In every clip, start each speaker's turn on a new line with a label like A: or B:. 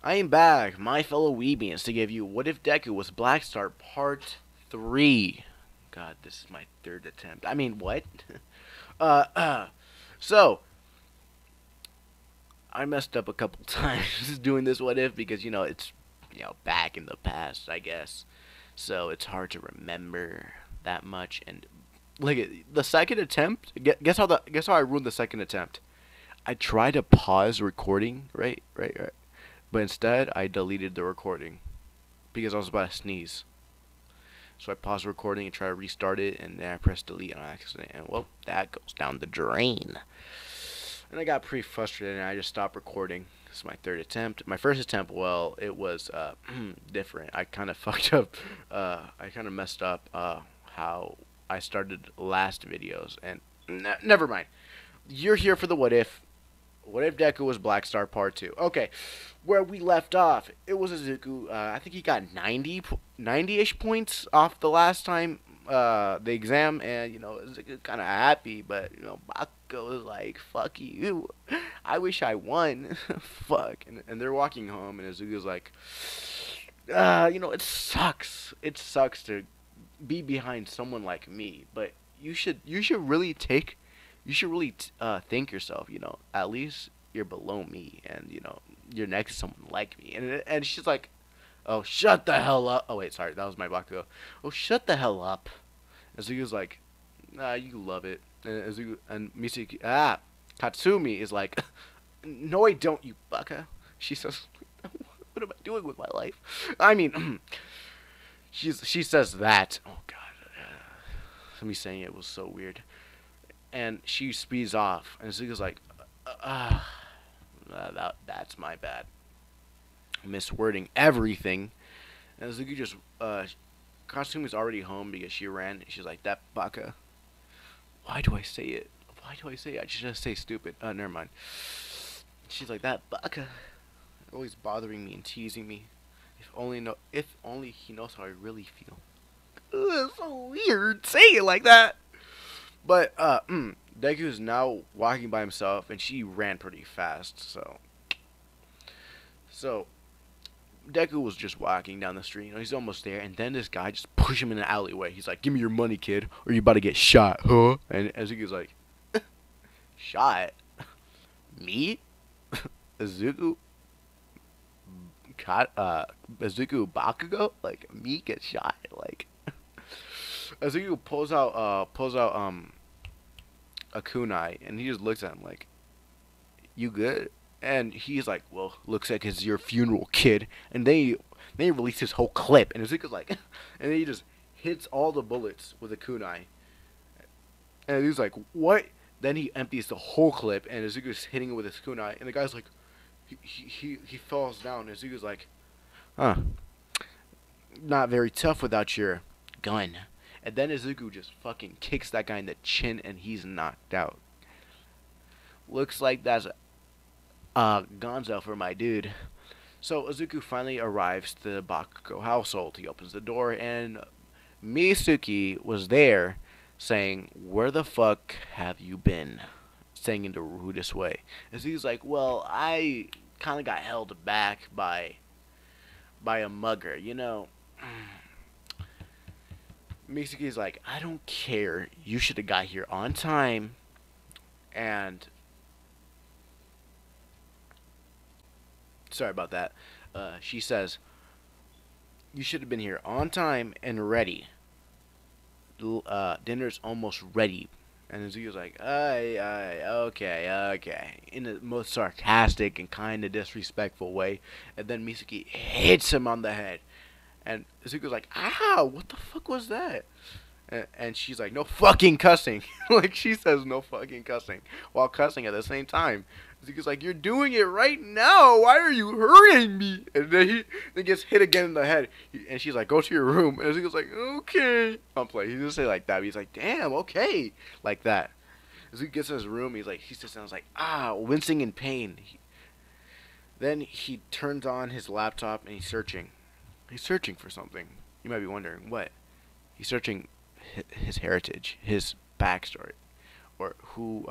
A: I am back, my fellow Weebians, to give you What If Deku Was Black Star Part 3. God, this is my third attempt. I mean, what? uh, uh, so, I messed up a couple times doing this What If because, it's, back in the past, I guess. So, it's hard to remember that much. And, look, at the second attempt, guess how I ruined the second attempt? I tried to pause recording, right. But instead, I deleted the recording because I was about to sneeze. So I paused the recording and tried to restart it, and then I pressed delete on accident, and well, that goes down the drain. And I got pretty frustrated, and I just stopped recording. This is my third attempt. My first attempt, well, it was different. I kind of fucked up. I kind of messed up how I started last videos, and never mind. You're here for the what if. What if Deku was Black Star Part 2? Okay, where we left off, it was Izuku. I think he got 90-ish points off the last time, the exam, and, Izuku kind of happy, but, Bakugo was like, fuck you. I wish I won. Fuck. And they're walking home, and Izuku's like, it sucks. It sucks to be behind someone like me, but you should really think yourself, at least you're below me, and you're next to someone like me. And she's like, oh, shut the hell up. Oh wait, sorry, that was my Bakugo. Oh, shut the hell up. And Zuko's like, nah, you love it. And Zuko and Misaki, Katsumi is like, no, I don't, you baka. She says, what am I doing with my life? I mean, she says that. Oh god, me saying it was so weird. And she speeds off, and Zuko's like, that's my bad. Miswording everything. And Zuko just, Katsumi's already home because she ran. She's like, that baka. Why do I say it? I should just say stupid. Never mind. She's like, that baka. Always bothering me and teasing me. If only he knows how I really feel. Ugh, it's so weird. Say it like that. But Deku is now walking by himself, and she ran pretty fast. So Deku was just walking down the street. He's almost there, and then this guy just pushed him in an alleyway. He's like, "Give me your money, kid, or you about to get shot, huh?" And Azuku's like, "Shot? Me? Azuku? Azuku Bakugo? Like me get shot? Like?" Azuku pulls out a kunai, and he just looks at him like, "You good?" And he's like, "Well, looks like it's your funeral, kid." And they release this whole clip, and Azuku's like, and then he just hits all the bullets with a kunai, and he's like, "What?" Then he empties the whole clip, and Azuku's hitting it with his kunai, and the guy's like, he falls down, and Azuku's like, "Huh, not very tough without your gun." And then Izuku just fucking kicks that guy in the chin, and he's knocked out. Looks like that's Gonzo for my dude. So Izuku finally arrives to the Bakugo household. He opens the door, and Mitsuki was there, saying, "Where the fuck have you been?" Saying in the rudest way. Izuku's like, "Well, I kind of got held back by a mugger, Mitsuki's like, "I don't care. You should have got here on time." And sorry about that. She says, "You should have been here on time and ready. Dinner's almost ready." And Zuko's like, okay," in the most sarcastic and kind of disrespectful way. And then Mitsuki hits him on the head. And Zuko's like, "Ow, what the fuck was that?" And she's like, "No fucking cussing." Like, she says no fucking cussing while cussing at the same time. Zuko's like, "You're doing it right now. Why are you hurting me?" And then he gets hit again in the head. And she's like, "Go to your room." And Zuko's like, "Okay." I'm playing. He doesn't say like that. But he's like, "Damn, okay." Like that. Zuko gets in his room. He sits down. He's like, wincing in pain. Then he turns on his laptop and he's searching. He's searching for something. You might be wondering, what? He's searching his heritage, his backstory, or who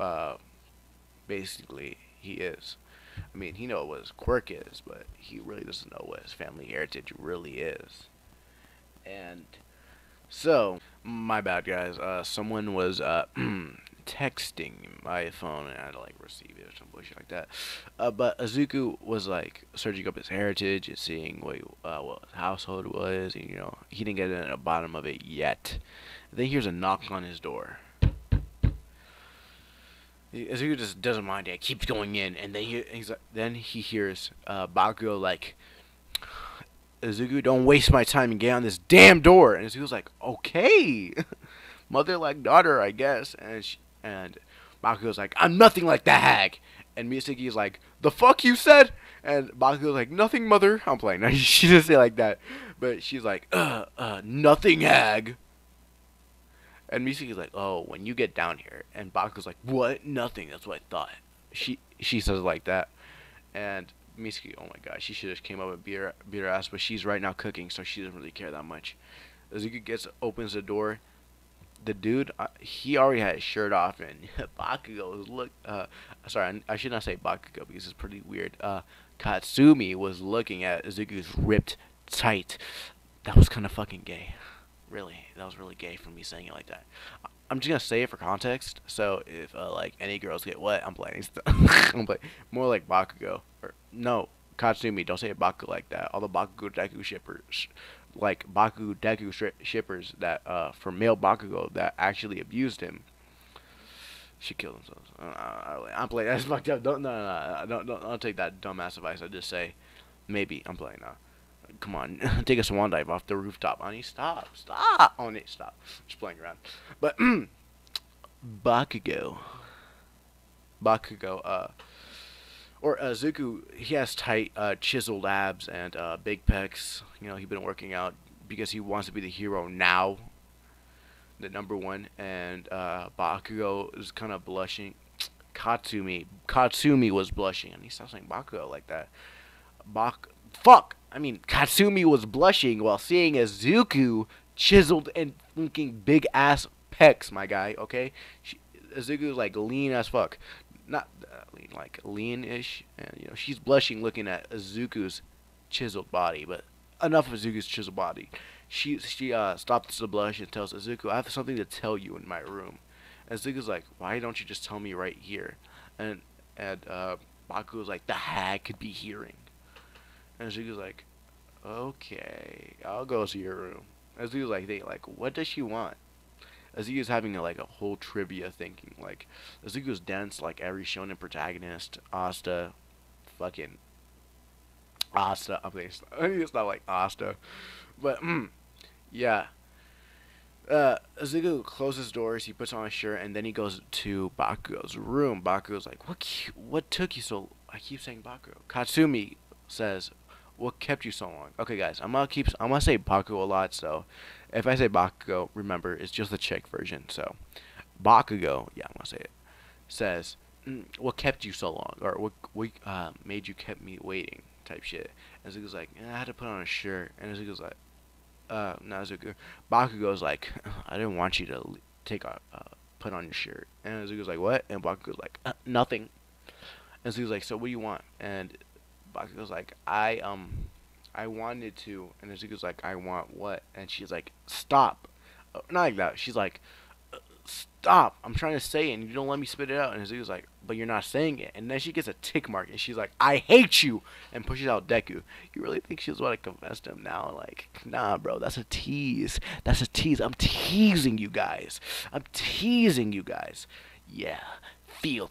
A: basically he is. I mean, he knows what his quirk is, but he really doesn't know what his family heritage really is. And so, my bad, guys. Someone was texting my phone, and I had to like receive it or some bullshit like that. But Azuku was like searching up his heritage and seeing what his household was, and he didn't get to the bottom of it yet. Then he hears a knock on his door. Azuku just doesn't mind it, keeps going in, and then he hears Bakugo like, Azuku, don't waste my time and get on this damn door. And Azuku's like, okay, mother like daughter, I guess. And Bakugo's like, I'm nothing like that hag. And Miyazaki's like, the fuck you said? And Bakugo's like, nothing, mother. I'm playing. She didn't say it like that, but she's like, nothing, hag. And Miyazaki's like, oh, when you get down here. And Bakugo's like, what? Nothing. That's what I thought. She says it like that, and Misaki, oh my god, she should have came up and beat her ass, but she's right now cooking, so she doesn't really care that much. Azuki opens the door. The dude, he already had his shirt off, and Bakugo was sorry, I should not say Bakugo because it's pretty weird. Katsumi was looking at Azuki's ripped tight. That was kind of fucking gay. Really, that was really gay for me saying it like that. I'm just gonna say it for context. So if like any girls get wet, I'm playing. I'm playing more like Bakugo. Or no, Katsumi. Don't say Bakugo like that. All the Bakugo Deku shippers, like Bakugo Deku shippers that for male Bakugo that actually abused him, should kill themselves. I'm playing. That's fucked up. Don't take that dumbass advice. I just say maybe. I'm playing now. Come on, take a swan dive off the rooftop, honey. Stop. On it, stop. Just playing around. But Bakugo, or Zuku, he has tight, chiseled abs and big pecs. He's been working out because he wants to be the hero now, the number one. And Bakugo is kind of blushing. Katsumi was blushing, and he stopped saying Bakugo like that. Katsumi was blushing while seeing Azuku chiseled and looking big ass pecs, my guy. Okay, Azuku's like lean as fuck, not lean, like lean-ish, and she's blushing looking at Azuku's chiseled body. But enough of Azuku's chiseled body. She stops the blush and tells Azuku, "I have something to tell you in my room." And Azuku's like, "Why don't you just tell me right here?" And Bakugo's like, "The hag could be hearing." And Azuku's like, okay, I'll go to your room. Azuku's like, what does she want? Azuku's having a whole trivia thinking. Like, Azuku's dense like every shonen protagonist. Fucking Asta. I mean, it's not like Asta. But, yeah. Azuku closes doors, he puts on a shirt, and then he goes to Bakugo's room. Bakugo's like, what took you so... I keep saying Bakugo. Katsumi says, what kept you so long? Okay, guys, I'm gonna say Bakugo a lot, so if I say Bakugo, remember, it's just the chick version. So, Bakugo, yeah, I'm gonna say it, says, what kept you so long? Or what made you kept me waiting, type shit. And Azuku's like, I had to put on a shirt. And Azuku's like, no, Azuku. Bakugo's like, I didn't want you to put on your shirt. And Azuku's like, what? And Bakugo's like, nothing. And Azuku's like, so what do you want? And Bakugo's like, I wanted to. And Azuku's like, I want what? And she's like, stop. Not like that. She's like, stop. I'm trying to say it and you don't let me spit it out. And Azuku's like, but you're not saying it. And then she gets a tick mark and she's like, I hate you. And pushes out Deku. You really think she's want to confess to him now? Like, nah, bro. That's a tease. That's a tease. I'm teasing you guys. Yeah. Feel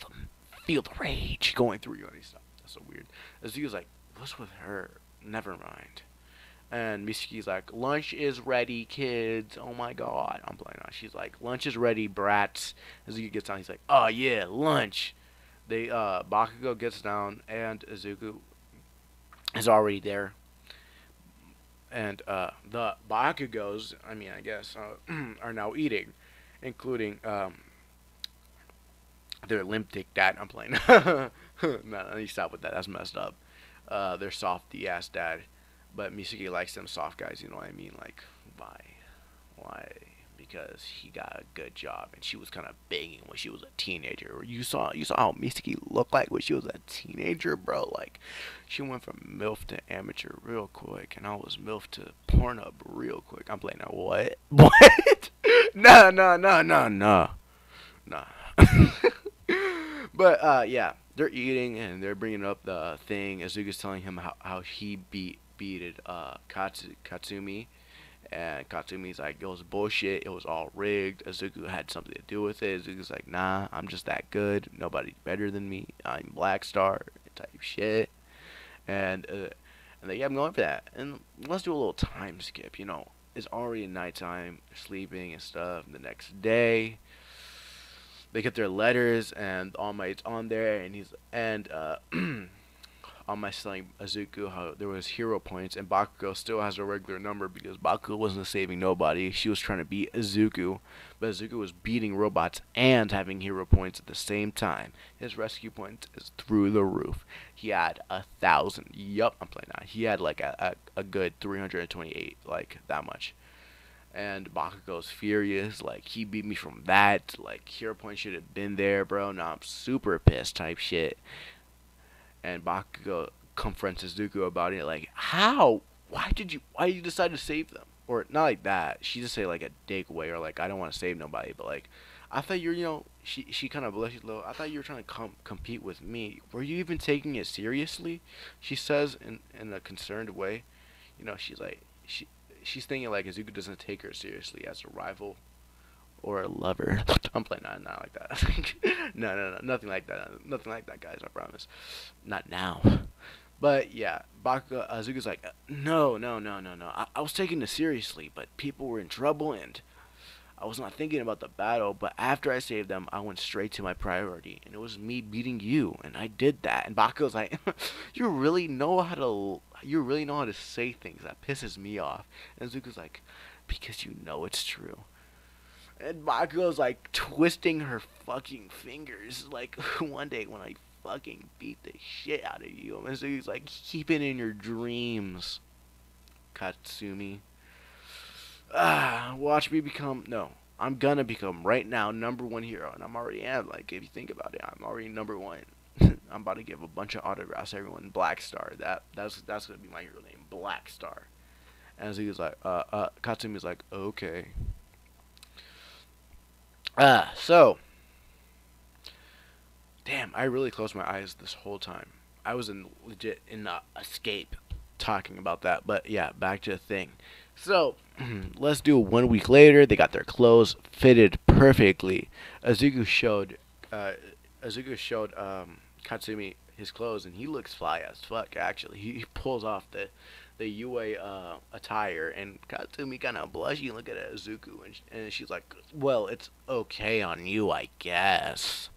A: the rage going through you. And he's so weird. Azuku's like, what's with her? Never mind. And Misaki's like, lunch is ready, kids. Oh my god. I'm playing on. She's like, lunch is ready, brats. Azuku gets down. He's like, oh yeah, lunch. Bakugo gets down, and Azuku is already there. And the Bakugos, I guess, are now eating, including their limp dick dad. I'm playing. No, I need to stop with that. That's messed up. Their softy ass dad. But Misaki likes them soft guys, you know what I mean? Like, why? because he got a good job, and she was kind of begging when she was a teenager. You saw how Misty looked like when she was a teenager, bro. Like, she went from MILF to amateur real quick, and I was MILF to Pornhub real quick. I'm playing that what? What? No, no, no, no, no, no. But yeah, they're eating and they're bringing up the thing. Azuka's telling him how he beated Katsumi, and Katsumi's like, it was bullshit. It was all rigged. Azuku had something to do with it. Azuku's like, nah, I'm just that good. Nobody's better than me. I'm Black Star type shit. And they kept going for that. And let's do a little time skip. It's already nighttime, sleeping and stuff. And the next day, they get their letters, and All Might's on there, and All Might telling Azuku how there was hero points, and Bakugo still has a regular number because Bakugo wasn't saving nobody. She was trying to beat Azuku, but Azuku was beating robots and having hero points at the same time. His rescue points is through the roof. He had 1,000. Yup, I'm playing that. He had like a good 328, like that much. And Bakugo's furious, like, he beat me from that, like, hero point should have been there, bro, now I'm super pissed type shit. And Bakugo confronts Izuku about it, like, how? Why did you decide to save them? Or, not like that, she just say, like, a dick way, or, like, I don't want to save nobody, but, like, I thought she kind of blushes a little, I thought you were trying to compete with me. Were you even taking it seriously? She says in a concerned way. She's like, she's thinking like Izuku doesn't take her seriously as a rival or a lover. I'm playing not like that. No, nothing like that. Nothing like that, guys. I promise. Not now. But yeah, Izuku's like, no, no, no, no, no. I was taking this seriously, but people were in trouble, and I was not thinking about the battle. But after I saved them, I went straight to my priority, and it was me beating you, and I did that. And Bakugo's like, you really know how to say things. That pisses me off. And Zuko's like, because you know it's true. And Bakugo's like twisting her fucking fingers. Like, one day when I fucking beat the shit out of you. And Zuko's like, keep it in your dreams, Katsumi. Watch me become, no, I'm gonna become right now #1 hero. And I'm already am. Like, if you think about it, I'm already #1. I'm about to give a bunch of autographs to everyone. Black Star. That's gonna be my hero name, Black Star. And Zuko's like, Katsumi's like, okay. So, damn, I really closed my eyes this whole time. I was legit in escape talking about that. But yeah, back to the thing. So, let's do 1 week later. They got their clothes fitted perfectly. Azuku showed Katsumi his clothes, and he looks fly as fuck. Actually, he pulls off the UA attire, and Katsumi kind of blushy looking at Azuku, and she's like, "Well, it's okay on you, I guess.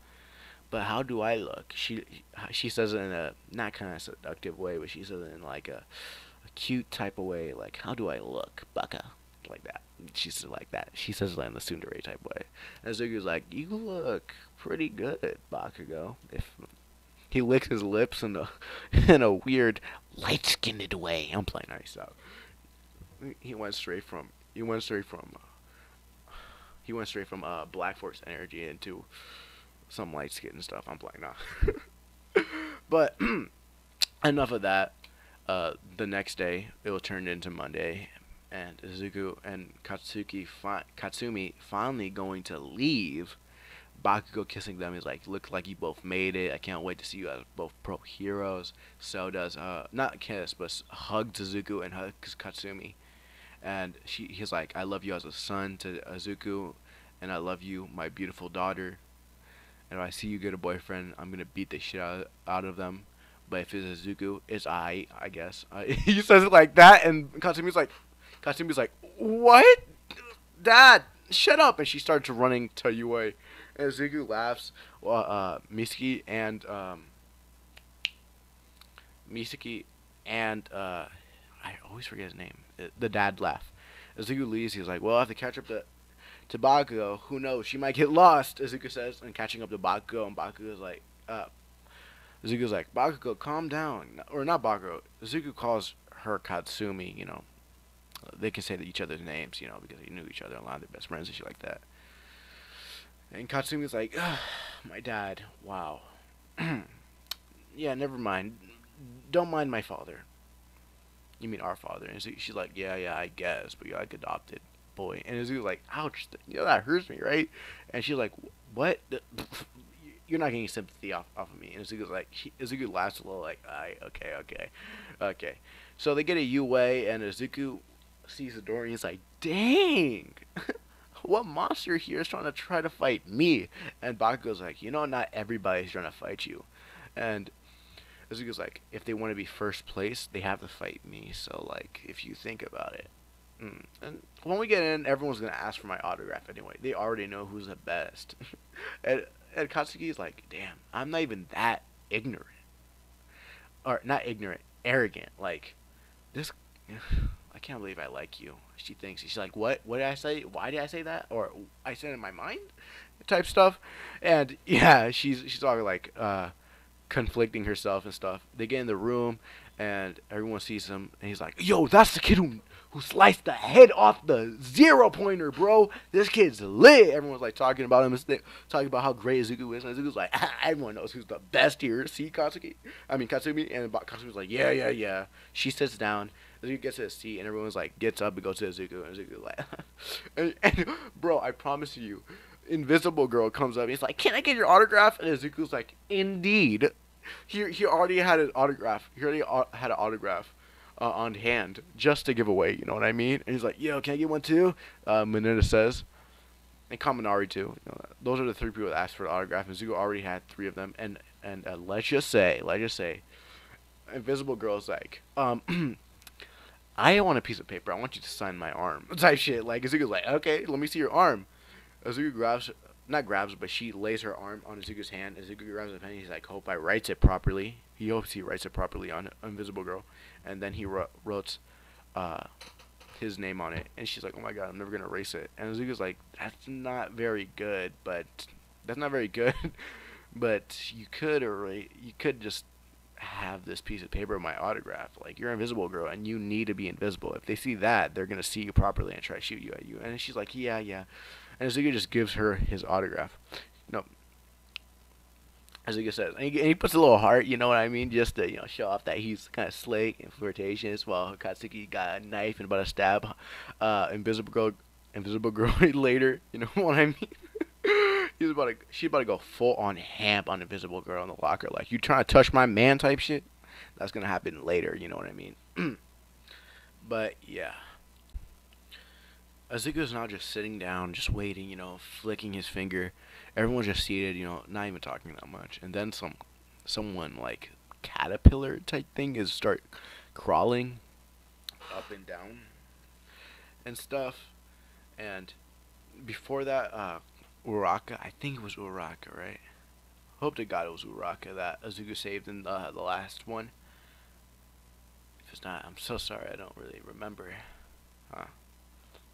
A: But how do I look?" She says it in a not kind of seductive way, but she says it in like a cute type of way, like, how do I look, Baka? Like that. She says like that. She says it in the tsundere type way. And Zuko's like, you look pretty good, Bakugo. If he licks his lips in a in a weird light-skinned way. I'm playing nice out. He went straight from Black Force energy into some light skin and stuff. I'm playing now. But enough of that. The next day, it will turn into Monday, and Izuku and Katsumi finally going to leave. Bakugo kissing them. He's like, look like you both made it. I can't wait to see you as both pro heroes. So does, not kiss, but hugs Izuku and hugs Katsumi. And he's like, I love you as a son to Izuku, and I love you, my beautiful daughter. And if I see you get a boyfriend, I'm going to beat the shit out of them. But if it's Izuku, it's I guess. He says it like that, and Katsumi's like, what? Dad, shut up! And she starts running to Yue, and Izuku laughs. Misaki and I always forget his name. The dad laugh. Izuku leaves. He's like, well, I have to catch up to Bakugo. Who knows? She might get lost. Izuku says, and catching up to Bakugo, and Bakugo's like, Izuku's like, Bakugo, calm down. Or not Bakugo. Izuku calls her Katsumi, they can say each other's names, you know, because they knew each other, a lot of their best friends and shit like that. And Katsumi's like, "Ugh, my dad, wow. Yeah, never mind. Don't mind my father. You mean our father?" And so she's like, "Yeah, yeah, I guess, but you're like adopted boy." And Izuku's like, "Ouch, you know that hurts me, right?" And she's like, "What? You're not getting sympathy off of me." And Izuku's like, Izuku laughs a little, like, okay, okay, okay." So they get a U-Way, and Izuku sees the door, and he's like, "Dang, what monster here is trying to fight me?" And Bakugo's like, "You know, not everybody's trying to fight you." And Izuku's like, "If they want to be first place, they have to fight me. So, like, if you think about it." And when we get in, everyone's gonna ask for my autograph anyway. They already know who's the best. and and Katsuki's like, "Damn, I'm not even that ignorant, or not ignorant, arrogant. Like this, I can't believe I like you." She thinks, she's like, "What? What did I say? Why did I say that? Or I said it in my mind?" Type stuff. And yeah, she's talking like conflicting herself and stuff. They get in the room, and everyone sees him, and he's like, "Yo, that's the kid who sliced the head off the zero pointer, bro. This kid's lit." Everyone's like talking about him, and talking about how great Izuku is, and Izuku's like, "Everyone knows who's the best here. See, Katsumi," and Katsumi's like, "Yeah, yeah, yeah." She sits down. Izuku gets to his seat, and everyone's like, gets up and goes to Izuku, and Izuku's like, and bro, I promise you, Invisible Girl comes up. He's like, "Can I get your autograph?" And Izuku's like, "Indeed." He already had an autograph. He already had an autograph on hand just to give away. You know what I mean? And he's like, "Yo, can I get one too?" Mineta says, and Kaminari too. You know, those are the three people that asked for the autograph. And Izuku already had three of them. And let's just say, Invisible Girl's like, "I want a piece of paper. I want you to sign my arm." Type shit. Like Izuku's like, "Okay, let me see your arm." Izuku not grabs, but she lays her arm on Izuku's hand. Izuku grabs the pen. He's like, "Hope I writes it properly." He hopes he writes it properly on Invisible Girl, and then he wrote uh, his name on it. And she's like, "Oh my god, I'm never gonna erase it." And Izuku's like, "That's not very good, but that's not very good. But you could erase. You could just have this piece of paper, my autograph. Like, you're Invisible Girl, and you need to be invisible. If they see that, they're gonna see you properly and try to shoot you at you." And she's like, "Yeah, yeah." And Izuku just gives her his autograph. No, Izuku says, and he puts a little heart, you know what I mean, just to, you know, show off that he's kind of slick and flirtatious. While Katsuki got a knife and about to stab Invisible Girl later. You know what I mean? She's about to go full on ham on Invisible Girl in the locker, like, "You trying to touch my man?" type shit. That's gonna happen later. You know what I mean? But yeah. Azuka's now just sitting down, just waiting, you know, flicking his finger. Everyone's just seated, you know, not even talking that much. And then someone like caterpillar type thing is start crawling up and down and stuff. And before that, Uraka, I think it was Uraka, right? Hope to God it was Uraka that Azuka saved in the last one. If it's not, I'm so sorry, I don't really remember. Huh?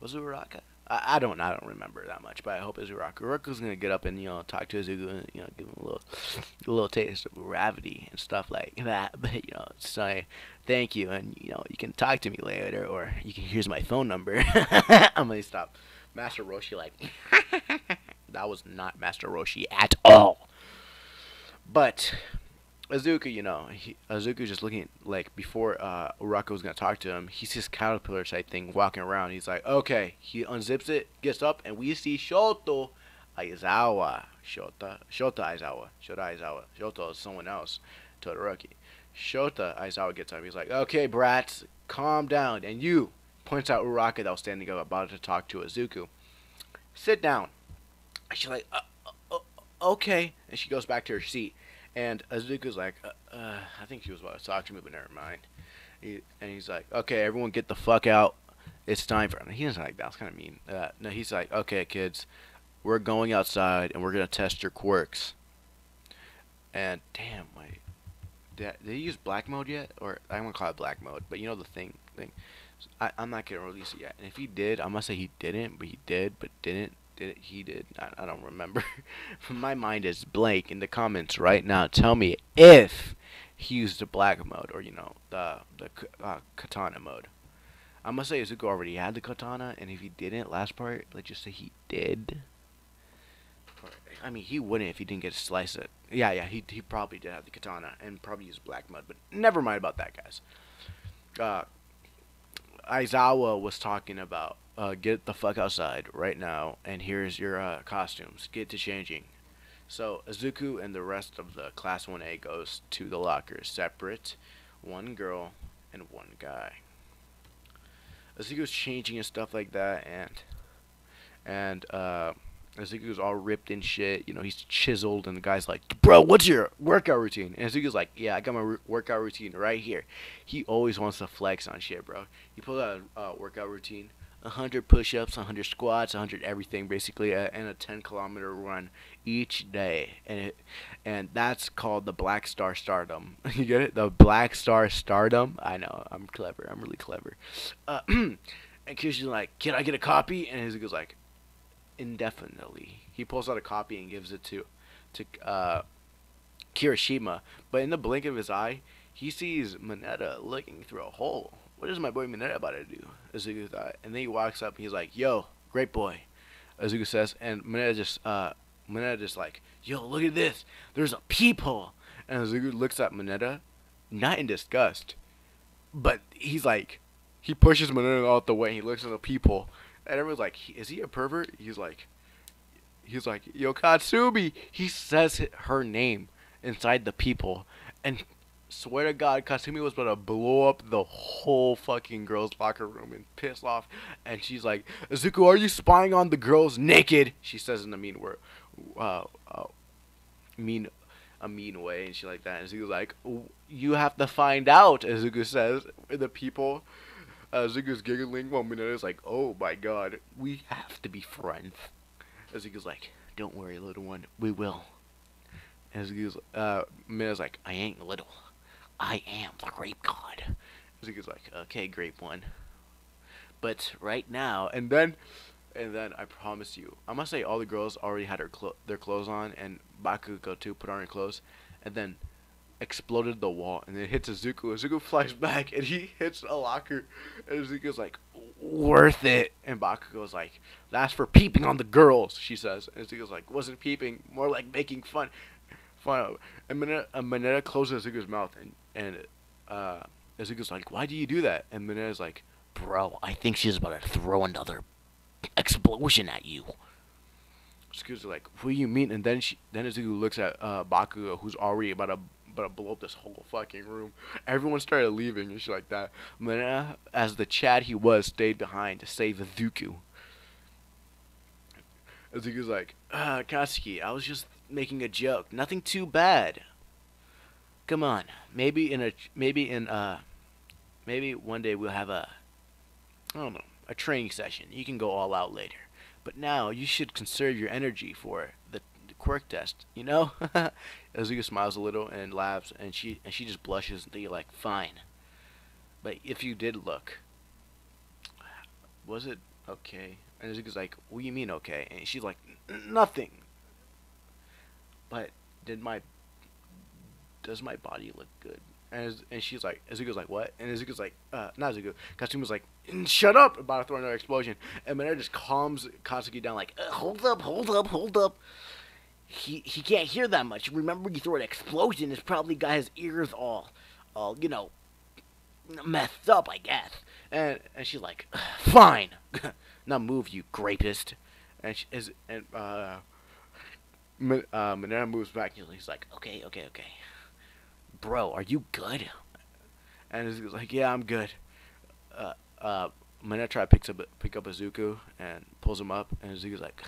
A: Was it Uraka? I don't remember that much, but I hope it's Uraka. Uraka's gonna get up and, you know, talk to Izuku and, you know, give him a little taste of gravity and stuff like that. But, you know, say thank you, and, you know, you can talk to me later, or you can, here's my phone number. I'm gonna stop. Master Roshi, like, that was not Master Roshi at all. But Azuka, you know, Azuka's just looking, like, before Uraka was gonna talk to him, he sees caterpillar type thing walking around. He's like, okay. He unzips it, gets up, and we see Shota Aizawa. Shota Aizawa. Shota is someone else. Todoroki. Shota Aizawa gets up. He's like, "Okay, brats, calm down." And you, points out Uraka that was standing up about to talk to Azuku. "Sit down." And she's like, "Okay." And she goes back to her seat. And Azuka's like, I think she was about to talk to me, but never mind. And he's like, "Okay, everyone get the fuck out. It's time for..." He doesn't like that. That's kind of mean. No, he's like, "Okay, kids, we're going outside, and we're going to test your quirks." And, damn, like, did he use black mode yet? Or, I don't want to call it black mode, but you know the thing. I'm not going to release it yet. And if he did, I'm going to say he didn't, but he did, but didn't. He did. I don't remember. My mind is blank. In the comments right now, tell me if he used the black mode, or, you know, the katana mode. I must say Izuku already had the katana, and if he didn't, last part, let's just say he did. I mean, he wouldn't if he didn't get to slice it. Yeah, he probably did have the katana and probably used black mud, but never mind about that, guys. Uh, Aizawa was talking about get the fuck outside right now, and here's your costumes. Get to changing. So Izuku and the rest of the Class 1A goes to the lockers separate, one girl and one guy. Izuku's changing and stuff like that, and Izuku's all ripped and shit. You know, he's chiseled, and the guy's like, "Bro, what's your workout routine?" And Izuku's like, "Yeah, I got my workout routine right here." He always wants to flex on shit, bro. He pulled out a workout routine: 100 push-ups, 100 squats, 100 everything, basically, and a 10-kilometer run each day, and that's called the Black Star Stardom. You get it? The Black Star Stardom. I know, I'm clever. I'm really clever. And Kirish's like, "Can I get a copy?" And Izuku's like, "Indefinitely." He pulls out a copy and gives it to Kirishima, but in the blink of his eye, he sees Mineta looking through a hole. What is my boy Mineta about to do? Izuku thought, and then he walks up and he's like, "Yo, great boy," Izuku says, and Mineta just like, "Yo, look at this. There's a peephole." And Izuku looks at Mineta, not in disgust, but he's like, he pushes Mineta out the way. And he looks at the peephole, and everyone's like, "Is he a pervert?" He's like, "Yo, Katsumi." He says her name inside the peephole, and swear to God, Katsumi was about to blow up the whole fucking girls' locker room and piss off. And she's like, "Izuku, are you spying on the girls naked?" She says in a mean word, uh, uh, mean a mean way, and she like that. And Izuku's like, "You have to find out." Izuku says, "The people." Izuku's giggling while Mineta's like, "Oh my God, we have to be friends." Izuku's like, "Don't worry, little one, we will." And Mineta's like, "I ain't little. I am the grape god." Izuku's like, "Okay, grape one. But right now," and then I promise you, I must say all the girls already had their clothes on, and Bakugo too put on her clothes, and then exploded the wall, and it hits Izuku. Izuku flies back, and he hits a locker, and Izuku's like, "Worth it." And Bakugo's like, "That's for peeping on the girls," she says. And Izuku's like, "Wasn't peeping, more like making fun of." And Mineta closes Izuku's mouth, and Izuku's like, "Why do you do that?" And Mineta's like, "Bro, I think she's about to throw another explosion at you." Izuku's like, "What do you mean?" And then Izuku looks at Bakugo, who's already about to blow up this whole fucking room. Everyone started leaving and shit like that. Mineta, as the Chad he was, stayed behind to save Izuku. Izuku's like, "Katsuki, I was just making a joke. Nothing too bad. Come on, maybe one day we'll have I don't know, a training session. You can go all out later. But now you should conserve your energy for the quirk test, you know?" Izuku smiles a little and laughs, and she just blushes, and you're like, "Fine. But if you did look, was it okay?" And Izuku's like, "What do you mean okay?" And she's like, "Nothing. But does my body look good?" And she's like, Izuku's like, "What?" And Izuku's like, not Izuku. Katsumi's like, "Shut up!" About to throw another explosion. And Mineta just calms Katsuki down, like, "Hold up, hold up, hold up. He can't hear that much. Remember, you throw an explosion, it's probably got his ears all, messed up, I guess." And she's like, "Fine, now move, you grapist." And Mineta moves back, and he's like, "Okay, okay, okay. Bro, are you good?" And he's like, "Yeah, I'm good." Uh, uh, Mineta pick up Izuku and pulls him up, and Izuku's like,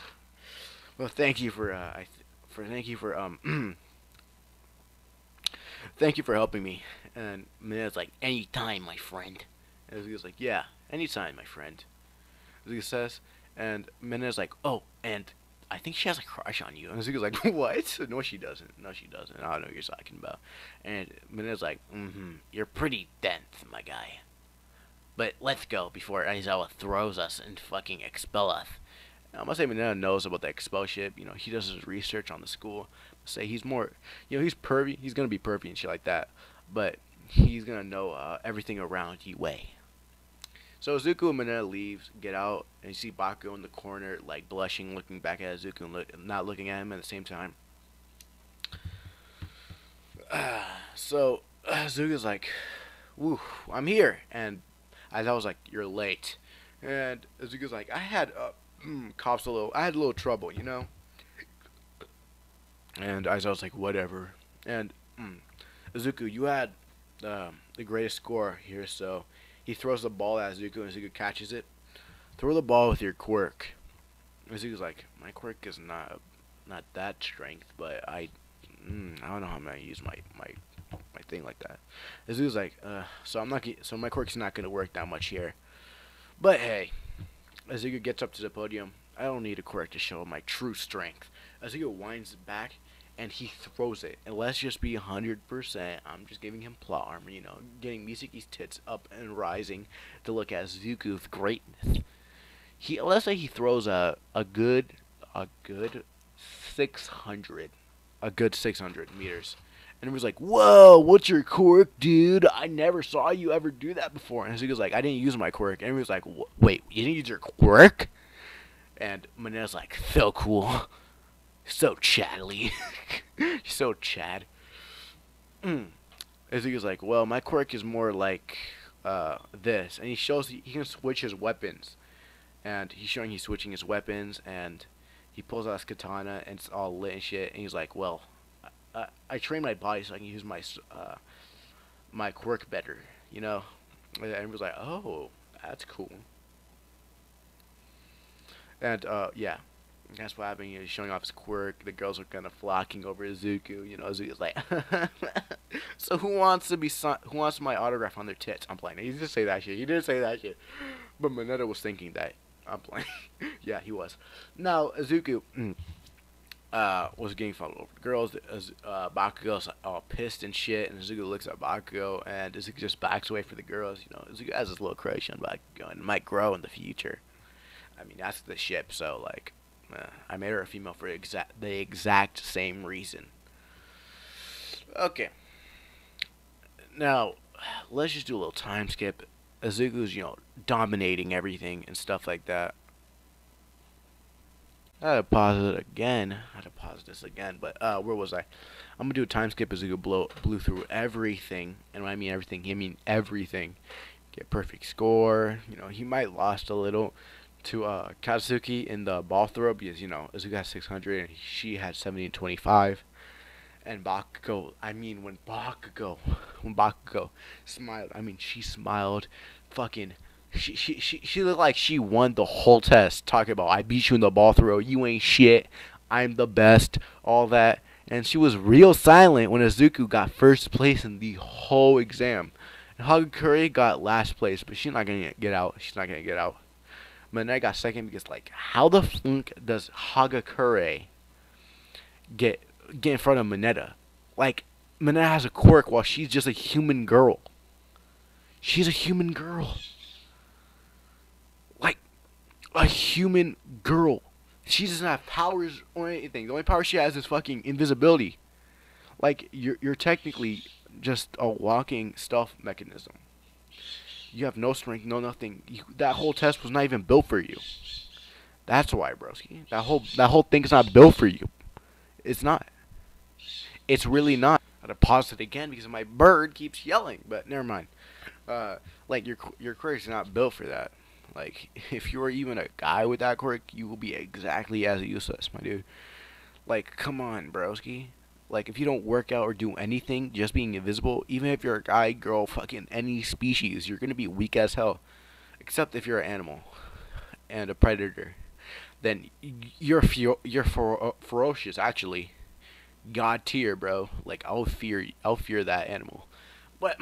A: "Well, thank you for thank you for helping me." And Mineta's like, "Anytime, my friend." And Izuku's like, "Yeah, anytime, my friend," Izuku says. And Mineta's like, "Oh, and I think she has a crush on you." And Izuku's like, "What?" "No, she doesn't. No, she doesn't. I don't know what you're talking about." And Mineta's like, "You're pretty dense, my guy. But let's go before Aizawa throws us and fucking expel us." Now, I'm gonna say Mineta knows about the expel shit. You know, he does his research on the school. Say he's more, he's pervy. He's gonna be pervy and shit like that. But he's gonna know everything around Yue. So Izuku and Mineta leaves, get out, and you see Bakugo in the corner, like blushing, looking back at Izuku and not looking at him at the same time. So Izuku's like, "Woo, I'm here," and I was like, "You're late," and Izuku's like, "I had cops I had a little trouble, you know." And Aizawa was like, "Whatever," and Izuku, you had the greatest score here, so he throws the ball at Izuku, and Izuku catches it. Throw the ball with your quirk. Izuku's like, my quirk is not that strength, but I don't know how I'm gonna use my thing like that. Izuku's like, so I'm not so my quirk's not gonna work that much here. But hey, Izuku gets up to the podium. I don't need a quirk to show my true strength. Izuku winds back and he throws it. And let's just be 100%. I'm just giving him plot armor, you know, getting Misaki's tits up and rising to look at Izuku's greatness. Let's say he throws a good 600 a good 600 meters. And he was like, "Whoa, what's your quirk, dude? I never saw you ever do that before." And Izuku's like, "I didn't use my quirk." And he was like, "Wait, you didn't use your quirk?" And Mineta's like, "So cool. So chattily." He's so Chad. Izuku's like, "Well, my quirk is more like this." And he shows he can switch his weapons. And he's showing he's switching his weapons. And he pulls out his katana and it's all lit and shit. And he's like, "Well, I train my body so I can use my quirk better, you know." And everyone's like, "Oh, that's cool." And yeah, that's what happened. He's showing off his quirk. The girls are kind of flocking over Izuku. You know, Izuku's like, "So who wants my autograph on their tits?" I'm playing. He didn't say that shit. He didn't say that shit. But Mineta was thinking that. I'm playing. Yeah, he was. Now Izuku was getting followed over the girls. Bakugo's all pissed and shit, and Izuku looks at Bakugo, and Izuku just backs away for the girls. You know, Izuku has this little crush on Bakugo, and it might grow in the future. I mean, that's the ship, so, like, I made her a female for the exact same reason. Okay, now, let's just do a little time skip. Izuku's, you know, dominating everything and stuff like that. I had to pause it again. I had to pause this again, but where was I? I'm gonna do a time skip as we blew through everything, and when I mean everything, I mean everything. Get perfect score. You know, he might lost a little to Katsuki in the ball throw because you know Izuku had 600 and she had 70 and 25. And Bakugo, I mean when Bakugo smiled, I mean she smiled, fucking she looked like she won the whole test. Talking about I beat you in the ball throw, you ain't shit, I'm the best, all that. And she was real silent when Izuku got first place in the whole exam. And Hagakure got last place, but she's not gonna get out. She's not gonna get out. Monet got second because like how the fuck does Hagakure get in front of Mineta? Like Mineta has a quirk while she's just a human girl. She's a human girl. Like a human girl. She doesn't have powers or anything. The only power she has is fucking invisibility. Like you're technically just a walking stealth mechanism. You have no strength, no nothing. That whole test was not even built for you. That's why, broski. That whole thing's not built for you. It's not. It's really not. I had to pause it again because my bird keeps yelling. But never mind. Like your quirk is not built for that. Like if you are even a guy with that quirk, you will be exactly as useless, my dude. Like come on, broski. Like if you don't work out or do anything, just being invisible, even if you're a guy, girl, fucking any species, you're gonna be weak as hell. Except if you're an animal and a predator, then you're ferocious actually. God tier, bro. Like I'll fear that animal. But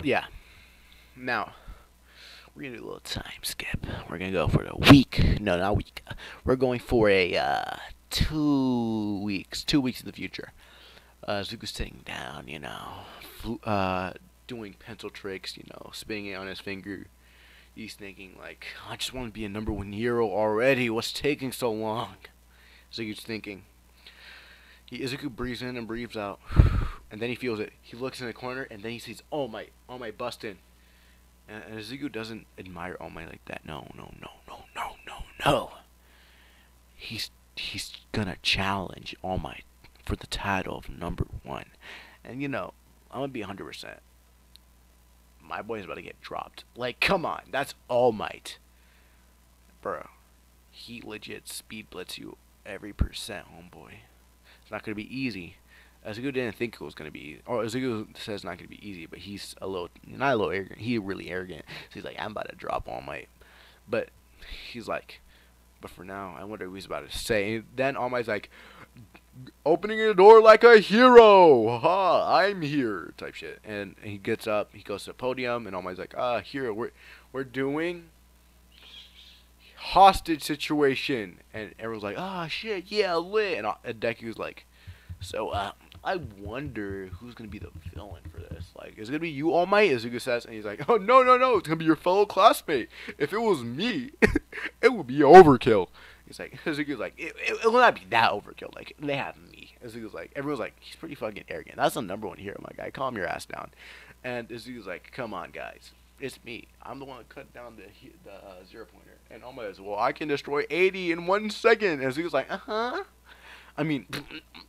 A: yeah. Now we're gonna do a little time skip. We're gonna go for a week. No, not a week. We're going for a 2 weeks. 2 weeks in the future. Zuko's sitting down, you know, doing pencil tricks, you know, spinning it on his finger. He's thinking like, I just want to be a #1 hero already. What's taking so long? Zuko's thinking. Izuku breathes in and breathes out, and then he feels it. He looks in the corner, and then he sees, oh my bustin'. And Izuku doesn't admire All Might like that. No, no, no, no, no, no, no. He's gonna challenge All Might for the title of number one. And I'm gonna be 100%. My boy's about to get dropped. Like, come on, that's All Might, bro. He legit speed blitz you every percent, homeboy. It's not gonna be easy. Azuku didn't think it was gonna be, or Azuku says it's not gonna be easy, but he's not a little arrogant. He's really arrogant. So he's like, I'm about to drop All Might, but he's like, but for now, I wonder what he's about to say. And then All Might's like, opening the door like a hero. Ha, I'm here, type shit. And he gets up, he goes to the podium, and All Might's like, hero, we're doing hostage situation, and everyone's like, shit, yeah, lit. And Deku's like, so I wonder who's gonna be the villain for this. Like, is it gonna be you, All Might? Izuku says, and he's like, oh no, no, no, it's gonna be your fellow classmate. If it was me, it would be overkill. He's like, Izuku's like, it will not be that overkill. Like, they have me. Izuku's like, everyone's like, he's pretty fucking arrogant. That's the number one hero, my guy. Calm your ass down. And Izuku's like, come on, guys. It's me. I'm the one that cut down the zero pointer. And All Might is, well, I can destroy 80 in 1 second. And Izuku's like, uh-huh. I mean,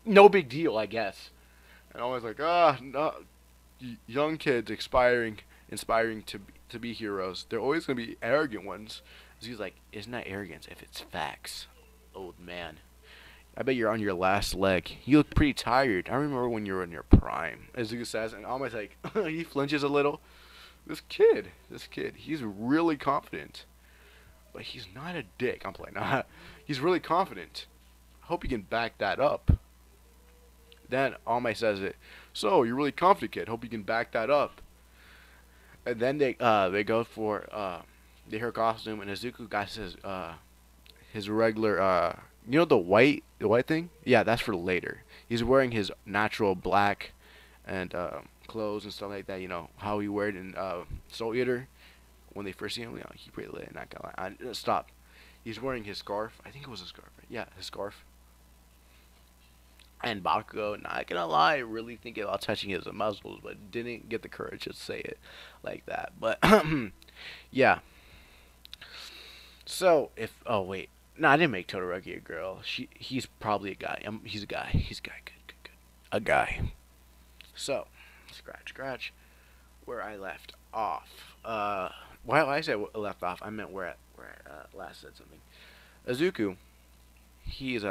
A: no big deal, I guess. And All Might's like, no, young kids inspiring to be heroes. They're always gonna be arrogant ones. So he's like, it's not arrogance if it's facts, old man. I bet you're on your last leg. You look pretty tired. I remember when you were in your prime. Izuku says, and All Might's like, he flinches a little. This kid, he's really confident, but he's not a dick. I'm playing. He's really confident. I hope you can back that up. Then All Might says it. So you're really confident, kid. Hope you can back that up. And then they go for her costume, and Izuku got his regular the white thing. Yeah, that's for later. He's wearing his natural black and clothes and stuff like that. You know how he wore it in Soul Eater when they first see him. He pretty lit. Not gonna lie. Stop. He's wearing his scarf. I think it was a scarf. Yeah, his scarf. And Bakugo, not gonna lie, really thinking about touching his muzzles, but didn't get the courage to say it like that. But yeah. So oh wait, no, I didn't make Todoroki a girl. He's probably a guy. He's a guy. He's a guy. Good. A guy. So scratch. Where I left off. Why I said left off, I meant where I last said something. Izuku, he's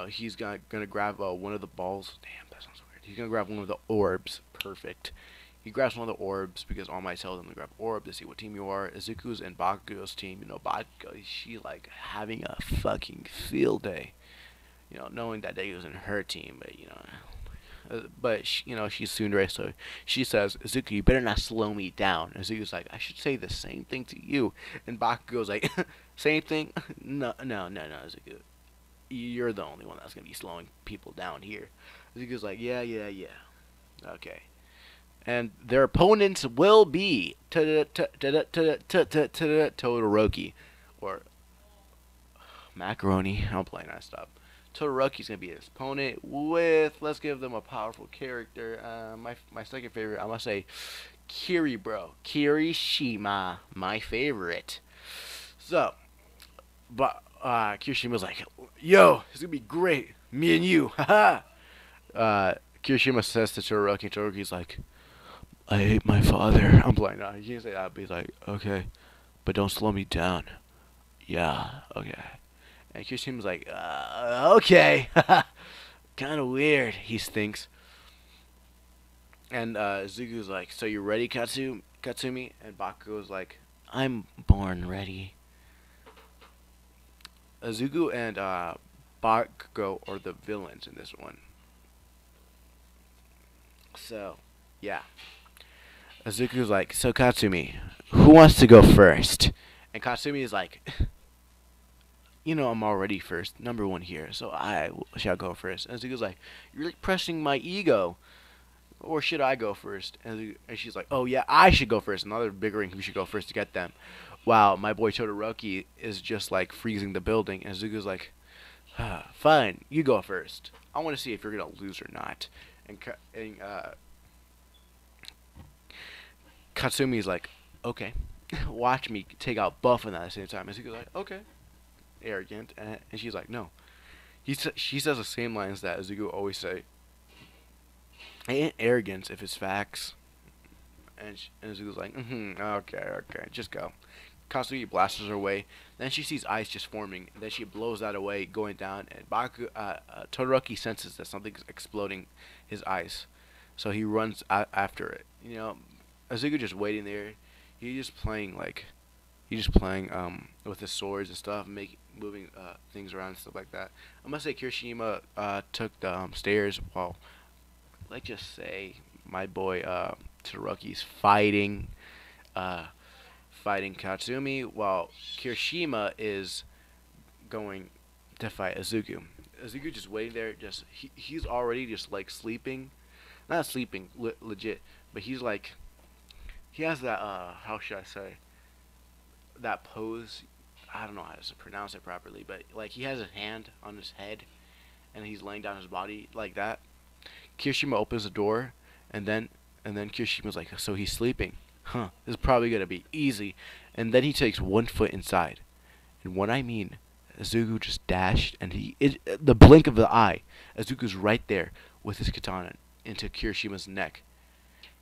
A: he's gonna grab one of the balls. Damn, that sounds weird. He's gonna grab one of the orbs. Perfect. He grabs one of the orbs because All Might tells him to grab orb to see what team you are. Izuku's and Bakugo's team. Bakugo, she like having a fucking field day. Knowing that Deku's in her team, but she's tsundere, so she says, Izuku, you better not slow me down. And Izuku's like, I should say the same thing to you. And Bakugo's like, same thing? No, Izuku. You're the only one that's going to be slowing people down here. Izuku's like, yeah. Okay. And their opponents will be Todoroki. Or Macaroni. I'm playing that stuff. Todoroki's going to be his opponent with, let's give them a powerful character. My second favorite, I must say, Kirishima, my favorite. So, but Kirishima's like, yo, it's going to be great. Me and you, haha. Kirishima says to Todoroki, and Todoroki's like, I hate my father. I'm playing now. He can't say that, but he's like, okay, but don't slow me down. Yeah, okay. And Kirishima's like, okay. Kind of weird, he thinks. And Izuku's like, so you ready, Katsumi? And Bakugo's like, I'm born ready. Izuku and Bakugo are the villains in this one. So, yeah. Izuku's like, so Katsumi, who wants to go first? And Katsumi is like, I'm already first, number one here, so I shall go first. And Izuku's like, you're like pressing my ego. Or should I go first? And she's like, oh yeah, I should go first. Another bickering who should go first to get them. Wow, my boy Todoroki is just like freezing the building. And Izuku's like, fine, you go first. I want to see if you're going to lose or not. And Katsumi's like, okay, watch me take out Buff at the same time. And Zuko's like, okay, arrogant, and she's like, no. She says the same lines that Zuko always say. It ain't arrogance if it's facts. And Zuko's like, okay, okay, just go. Katsumi blasts her away. Then she sees ice just forming. And then she blows that away, going down. And Todoroki senses that something's exploding his ice, so he runs after it. Zuko just waiting there. He's just playing with his swords and stuff, moving things around and stuff like that. I must say Kirishima took the stairs while, let's just say, my boy Todoroki's fighting Katsumi, while Kirishima is going to fight Izuku. Izuku just waiting there, he's already just like sleeping, not sleeping legit, but he has that how should I say, that pose. I don't know how to pronounce it properly, but like he has his hand on his head and he's laying down his body like that. Kirishima opens the door, and then Kirishima's like, so he's sleeping. Huh, this is probably gonna be easy. And then he takes one foot inside. And what I mean, Izuku just dashed, and the blink of the eye, Izuku's right there with his katana into Kirishima's neck.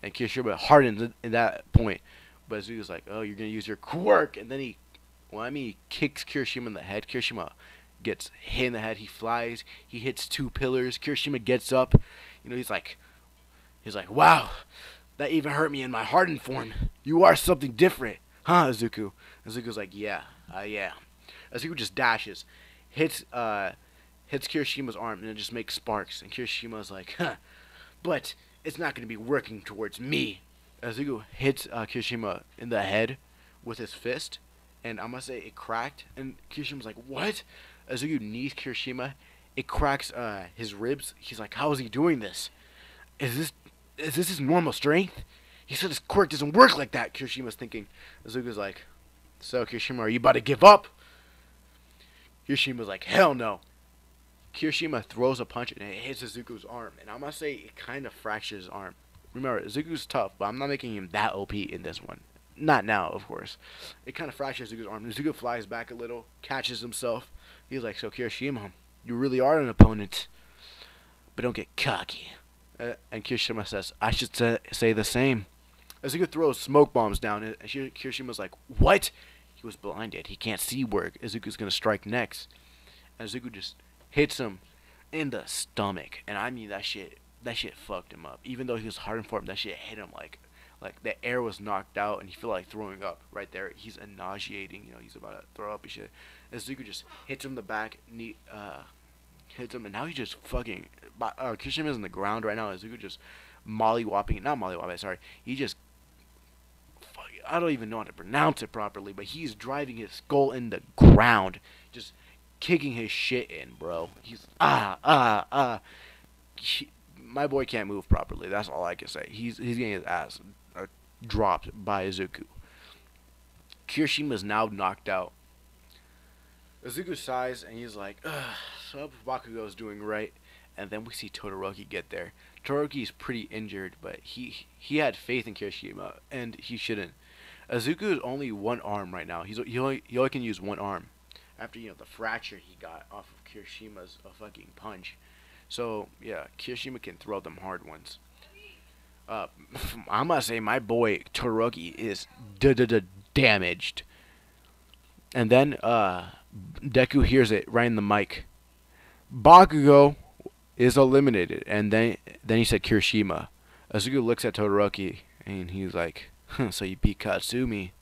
A: And Kirishima hardens in that point. But Izuku's like, oh, you're gonna use your quirk, and then he kicks Kirishima in the head. Kirishima gets hit in the head. He flies. He hits two pillars. Kirishima gets up. He's like, wow, that even hurt me in my hardened form. You are something different, huh, Izuku? Izuku's like, yeah, yeah. Izuku just dashes, hits Kirishima's arm, and it just makes sparks. And Kirishima's like, huh, but it's not gonna be working towards me. Izuku hits Kirishima in the head with his fist, and I must say it cracked. And Kirishima's like, what? Izuku knees Kirishima. It cracks his ribs. He's like, how is he doing this? Is this his normal strength? He said his quirk doesn't work like that. Kirishima's thinking. Izuku's like, so Kirishima, are you about to give up? Kirishima's like, hell no. Kirishima throws a punch and it hits Izuku's arm. And I must say, it kind of fractures his arm. Remember, Izuku's tough, but I'm not making him that OP in this one. Not now, of course. It kind of fractures Izuku's arm. Izuku flies back a little, catches himself. He's like, so Kirishima, you really are an opponent. But don't get cocky. And Kirishima says, I should say the same. Izuku throws smoke bombs down, and Kirishima's like, what? He was blinded. He can't see where Izuku's going to strike next. And Izuku just hits him in the stomach. And I mean, that shit fucked him up. Even though he was hardened for him, that shit hit him like the air was knocked out, and he felt like throwing up right there. He's nauseating. He's about to throw up and shit. And Izuku just hits him in the back, hits him, and now he just fucking... Kirishima's in the ground right now. Izuku just he just... I don't even know how to pronounce it properly, but he's driving his skull in the ground. Just kicking his shit in, bro. He's... my boy can't move properly. That's all I can say. He's getting his ass dropped by Izuku. Kirishima's now knocked out. Izuku sighs, and he's like, so I hope Bakugo's doing right. And then we see Todoroki get there. Todoroki's pretty injured, but he had faith in Kirishima, and he shouldn't. Izuku is only one arm right now. He only can use one arm after the fracture he got off of Kirishima's fucking punch. So yeah, Kirishima can throw them hard ones. I must say my boy Todoroki is damaged. And then Deku hears it right in the mic. Bakugo is eliminated. And then he said Kirishima. Izuku looks at Todoroki and he's like, so you beat Katsumi.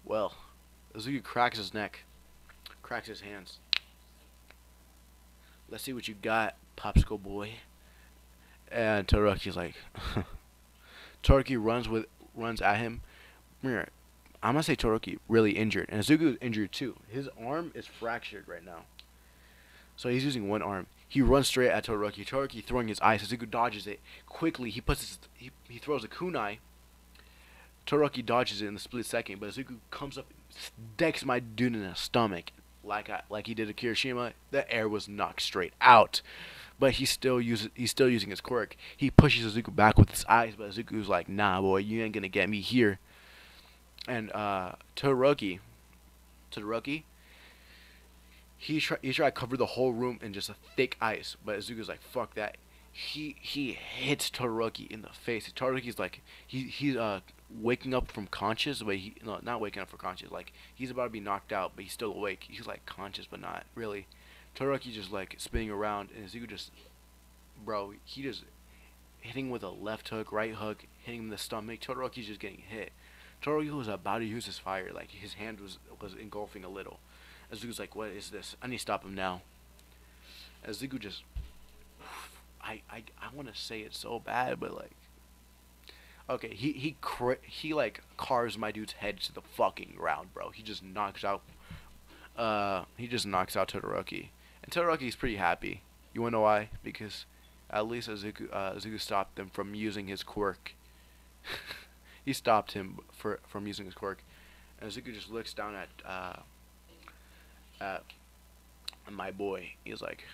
A: Well, Izuku cracks his neck, cracks his hands. Let's see what you got, popsicle boy. And Todoroki's like, Todoroki runs at him. I'm gonna say Todoroki really injured, and Izuku is injured too. His arm is fractured right now, so he's using one arm. He runs straight at Todoroki. Todoroki throwing his ice. Izuku dodges it quickly. He throws a kunai. Todoroki dodges it in a split second, but Izuku comes up, decks my dude in the stomach like he did to Kirishima. The air was knocked straight out. but he's still using his quirk. He pushes Izuku back with his eyes, but Izuku's like, nah, boy, you ain't gonna get me here. And Todoroki, he tried to cover the whole room in just a thick ice, but Izuku's like, fuck that. He hits Todoroki in the face. Todoroki's like he's waking up from conscious, but he no not waking up from conscious. Like he's about to be knocked out, but he's still awake. He's like conscious, but not really. Todoroki just like spinning around, and Izuku just he just hitting with a left hook, right hook, hitting him in the stomach. Todoroki's just getting hit. Todoroki was about to use his fire, like his hand was engulfing a little. Izuku's like, what is this? I need to stop him now. Izuku just I want to say it so bad, but like, okay, he like carves my dude's head to the fucking ground, bro. He just knocks out Todoroki, and Todoroki's pretty happy. You wanna know why? Because at least Izuku stopped him from using his quirk. He stopped him from using his quirk, and Izuku just looks down at my boy. He's like,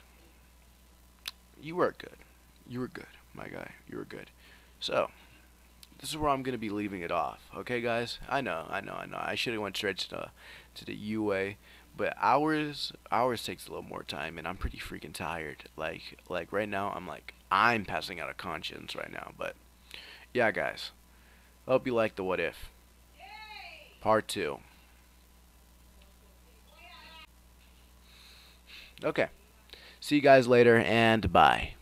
A: you were good. You were good, my guy. You were good. So, this is where I'm gonna be leaving it off. Okay, guys? I know. I should have went straight to the UA, but ours takes a little more time, and I'm pretty freaking tired. Like right now, I'm passing out of conscience right now. But yeah, guys. I hope you liked the What If Part 2. Okay. See you guys later, and bye.